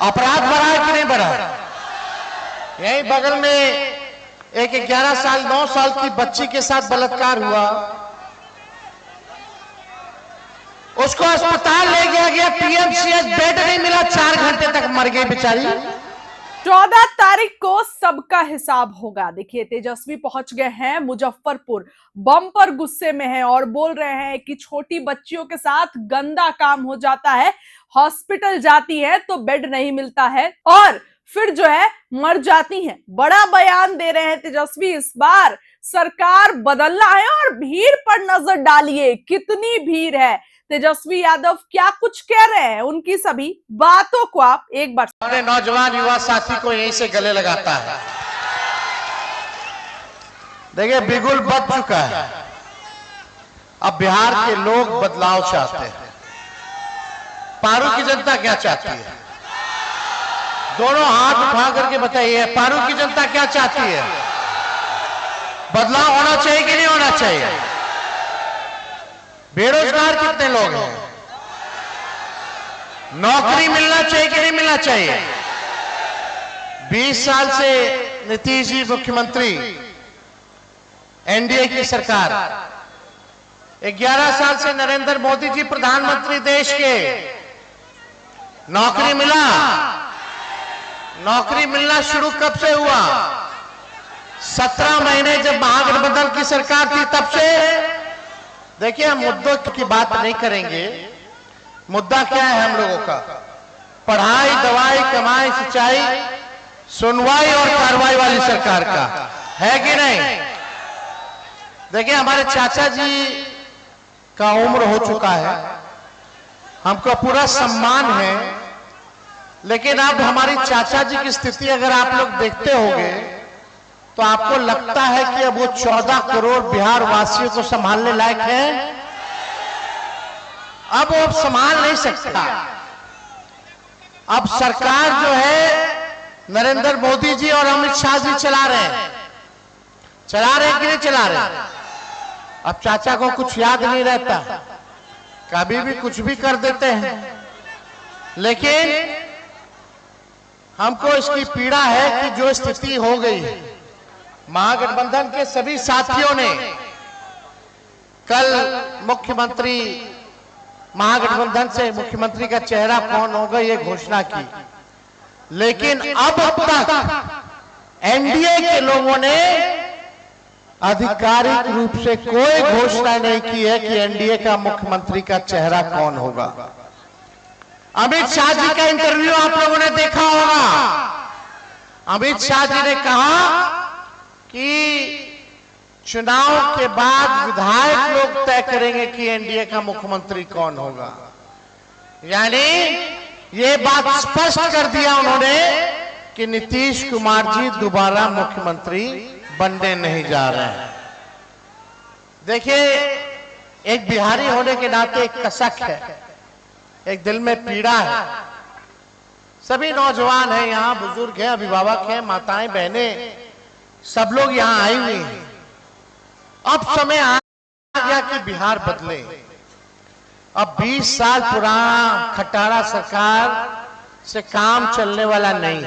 अपराध बढ़ा है कि नहीं बढ़ा? यही बगल में एक 11 साल 9 साल की बच्ची के साथ बलात्कार हुआ, उसको अस्पताल ले गया, पीएमसीएच बेड नहीं मिला, 4 घंटे तक मर गई बेचारी। 14 तारीख को सबका हिसाब होगा। देखिए, तेजस्वी पहुंच गए हैं मुजफ्फरपुर, बम पर गुस्से में हैं और बोल रहे हैं कि छोटी बच्चियों के साथ गंदा काम हो जाता है, हॉस्पिटल जाती है तो बेड नहीं मिलता है और फिर जो है मर जाती हैं। बड़ा बयान दे रहे हैं तेजस्वी। इस बार सरकार बदलना है और भीड़ पर नजर डालिए, कितनी भीड़ है। तेजस्वी यादव क्या कुछ कह रहे हैं, उनकी सभी बातों को आप एक बार। अपने नौजवान युवा साथी को यहीं से गले लगाता है। देखिए, बिगुल बच चुका है, अब बिहार के लोग बदलाव चाहते हैं। पारू की जनता क्या चाहती है? दोनों हाथ उठा करके बताइए, पारू की जनता क्या चाहती है? बदलाव होना चाहिए कि नहीं होना चाहिए? बेरोजगार कितने लोग हैं? नौकरी मिलना चाहिए कि नहीं मिलना चाहिए? 20 साल से नीतीश जी मुख्यमंत्री, एनडीए की सरकार, 11 साल से नरेंद्र मोदी जी प्रधानमंत्री देश के। नौकरी मिला? नौकरी मिलना शुरू कब से हुआ? 17 महीने जब महागठबंधन की सरकार थी तब से। देखिए, हम मुद्दों की बात नहीं करेंगे। मुद्दा क्या है हम लोगों का? पढ़ाई, दवाई, कमाई, सिंचाई, सुनवाई और कार्रवाई वाली सरकार का है कि नहीं? देखिए, हमारे चाचा जी का उम्र हो चुका है, हमको पूरा सम्मान है, लेकिन अब हमारी चाचा जी की स्थिति अगर आप लोग देखते होंगे तो आपको लगता है कि अब वो 14 करोड़ बिहार वासियों को संभालने लायक है? अब वो संभाल नहीं सकता। अब सरकार जो है नरेंद्र मोदी जी और अमित शाह जी चला रहे हैं कि नहीं चला रहे? अब चाचा को कुछ याद नहीं रहता, कभी भी कुछ भी कर देते हैं। लेकिन हमको इसकी पीड़ा है कि जो स्थिति हो गई, महागठबंधन के सभी साथियों ने कल मुख्यमंत्री, महागठबंधन से मुख्यमंत्री का चेहरा कौन होगा ये घोषणा की, लेकिन अब तक एनडीए के लोगों ने आधिकारिक रूप से कोई घोषणा नहीं की है कि एनडीए का मुख्यमंत्री का चेहरा कौन होगा। अमित शाह जी का इंटरव्यू आप लोगों ने देखा होगा। अमित शाह जी ने कहा कि चुनाव के बाद विधायक लोग तय करेंगे कि एनडीए का मुख्यमंत्री कौन होगा। यानी ये बात स्पष्ट कर दिया उन्होंने कि नीतीश कुमार जी दोबारा मुख्यमंत्री बनने नहीं जा रहे हैं। देखिए, एक बिहारी होने के नाते एक कसक है, एक दिल में पीड़ा है। सभी नौजवान हैं यहाँ, बुजुर्ग हैं, अभिभावक हैं, माताएं, बहनें, सब लोग यहां आई हुई हैं। अब समय आ गया कि बिहार बदले। अब 20 साल पुराना खटारा सरकार से काम चलने वाला नहीं।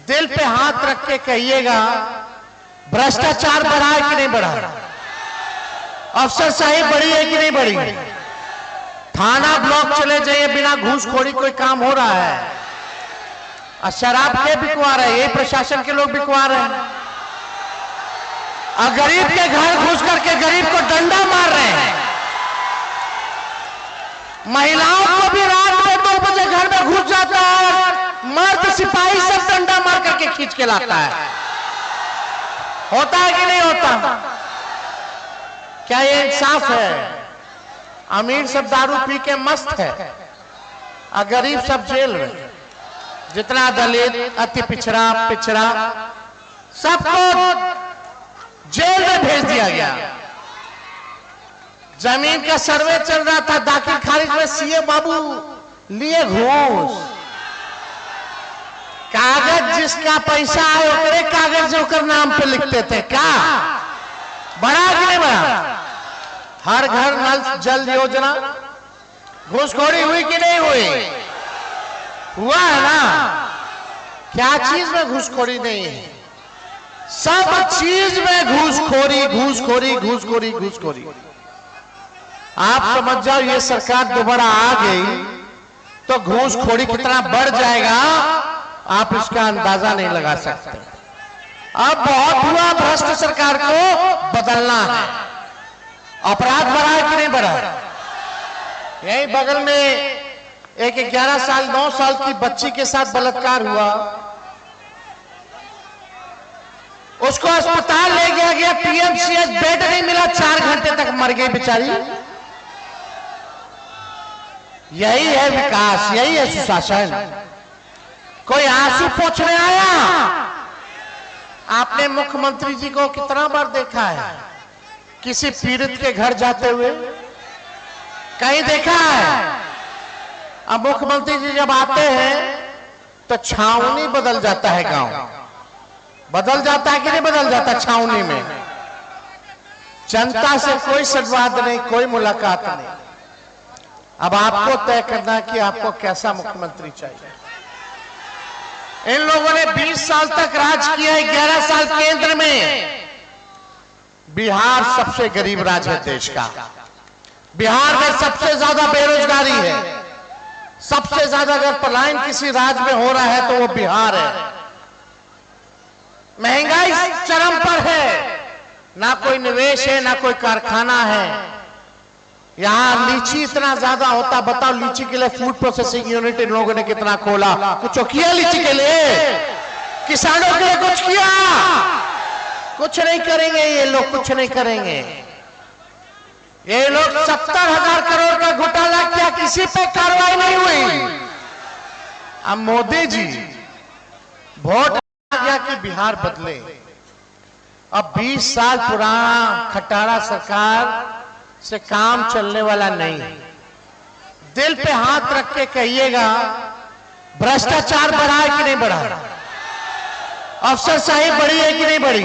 दिल पे हाथ रख के कहिएगा, भ्रष्टाचार बढ़ा है कि नहीं बढ़ा? अफसरशाही बढ़ी है कि नहीं बढ़ी? थाना ब्लॉक चले जाइए, बिना घूसखोरी कोई काम हो रहा है। और शराब के बिकवा रहे, यही प्रशासन के लोग बिकवा रहे हैं। और गरीब के घर घुस करके गरीब को डंडा मार रहे हैं। महिलाओं को भी रात में 2 बजे घर में घुस जाता है, मर्द सिपाही सब डंडा मार करके खींच के लाता है। होता है कि नहीं होता? क्या ये इंसाफ है? अमीर सब दारू पी के मस्त है और गरीब सब जेल में। जितना दलित, अति पिछड़ा सबको जेल में भेज दिया गया। जमीन का सर्वे चल रहा था, दाखिल खारिज में सीए बाबू लिए घूस। कागज जिसका पैसा आए उतरे कागज होकर नाम पे लिखते थे। क्या बड़ा कि नहीं बड़ा? हर घर नल जल योजना घूसखोरी हुई कि नहीं हुई? हुआ है ना? क्या चीज में घूसखोरी नहीं है? सब चीज में घूसखोरी, घूसखोरी, घूसखोरी, घूसखोरी। आप समझ जाओ ये सरकार दोबारा आ गई तो घूसखोरी कितना बढ़ जाएगा, आप इसका अंदाजा नहीं लगा सकते। अब बहुत हुआ, भ्रष्ट सरकार को बदलना है। अपराध बढ़ा है कि नहीं बढ़ा? यही बगल में एक 11 साल 9 साल की बच्ची के साथ बलात्कार हुआ, उसको अस्पताल ले गया गया, पीएमसीएच बेड नहीं मिला, 4 घंटे तक मर गई बेचारी। यही है विकास, यही है सुशासन। कोई आंसू पोंछने आया? आपने मुख्यमंत्री जी को कितना बार देखा है किसी पीड़ित के घर जाते हुए? कहीं देखा है? अब मुख्यमंत्री जी जब आते हैं तो छावनी बदल जाता है, गांव बदल जाता है कि नहीं बदल जाता? छावनी में जनता से कोई संवाद नहीं, कोई मुलाकात नहीं। अब आपको तय करना कि आपको कैसा मुख्यमंत्री चाहिए। इन लोगों ने 20 साल तक राज किया है, 11 साल केंद्र में। बिहार सबसे गरीब राज्य है देश का। बिहार में सबसे ज्यादा बेरोजगारी है। सबसे ज्यादा अगर पलायन किसी राज्य में हो रहा है तो वो बिहार है। महंगाई चरम पर है, ना कोई निवेश है, ना कोई कारखाना है। यहां लीची इतना ज्यादा होता, बताओ लीची के लिए फूड प्रोसेसिंग यूनिट इन लोगों ने कितना खोला? कुछ किया लीची के लिए? किसानों के लिए कुछ किया? कुछ नहीं करेंगे ये लोग, कुछ नहीं करेंगे ये लोग। 70,000 करोड़ का घोटाला किया, किसी पे कार्रवाई नहीं हुई। अब मोदी जी वोट आ गया कि बिहार बदले। अब 20 साल पुराना खटारा सरकार से काम चलने वाला नहीं। दिल पे हाथ रख के कहिएगा, भ्रष्टाचार बढ़ा है कि नहीं बढ़ा? अफसरशाही बढ़ी है कि नहीं बढ़ी?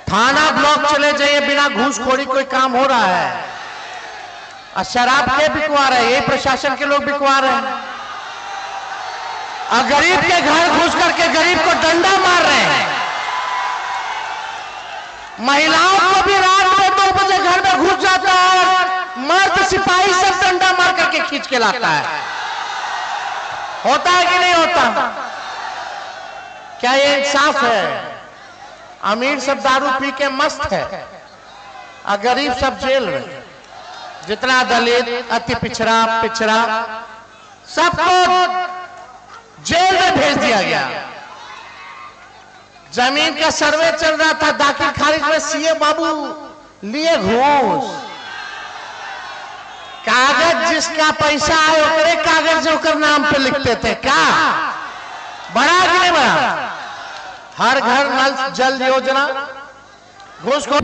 थाना ब्लॉक चले जाइए, बिना घूसखोरी कोई काम हो रहा है? और शराब के बिकवा रहे, यही प्रशासन के लोग बिकवा रहे हैं। और गरीब के घर घुस करके गरीब को डंडा मार रहे हैं। महिलाओं को भी रात में 2 बजे घर में घुस जाता है, मर्द सिपाही सब डंडा मार करके खींच के लाता है। होता है कि नहीं होता? क्या ये इंसाफ है? अमीर सब दारू पी के मस्त है और गरीब सब जेल में। जितना दलित, अति पिछड़ा सबको जेल में भेज दिया गया। जमीन का सर्वे चल रहा था, दाखिल खारिज में सीए बाबू लिए घूस। कागज जिसका पैसा आए उतरे कागज ओकर नाम पे लिखते थे। क्या बड़ा कि नहीं बड़ा? हर घर नल जल योजना घूसखोर।